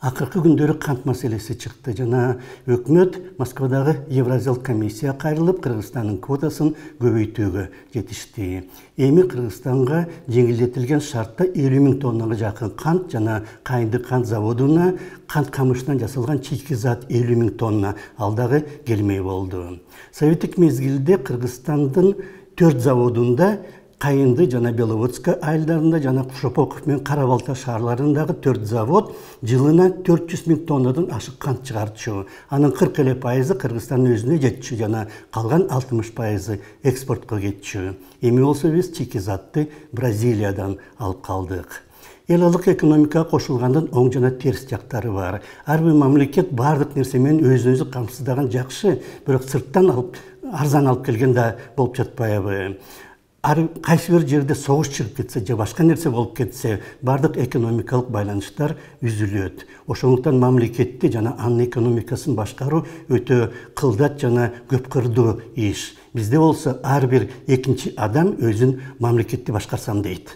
Акыркы күндөрү кант маселеси чыкты. Жана өкмөт Москвадагы Евразиялык комиссия кайрылып, Кыргызстандын квотасын көбөйтүүгө жетишти. Эми Кыргызстанга жеңилдетилген шартта 50 000 тоннага жакын кант жана Кайынды кант заводуна кант камышынан жасалган чийки зат 50 000 тонна ал дагы келмей болду. Советтик мезгилде Кыргызстандын 4 заводунда Кайынды жана Беловодска айылдарында жана Шопоков менен Кара-Балта шаарларындагы 4 завод жылына 400 000 тоннадан ашык кант чыгарчу. Анын 40% Кыргызстандын өзүнө жетчү жана калган 60% экспортко кетчү. Эми болсо биз чийки затты Бразилиядан алып калдык. Эл алык экономикага кошулгандан оң жана терс жактары бар. Ар бир мамлекет бардык нерсе менен өзүн-өзү камсыздаган жакшы, бирок сырттан алып арзан алып келген да болуп жатпайбы? Кайсы бир жерде согуш чыгып кетсе же башка нерсе болуп кетсе, бардык экономикалык байланыштар үзүлөт. Ошондуктан мамлекетти жана анын экономикасын башкаруу өтө кылдат жана көп кырдуу иш. Бизде болсо ар бир экинчи адам өзүн мамлекетти башкарсам дейт.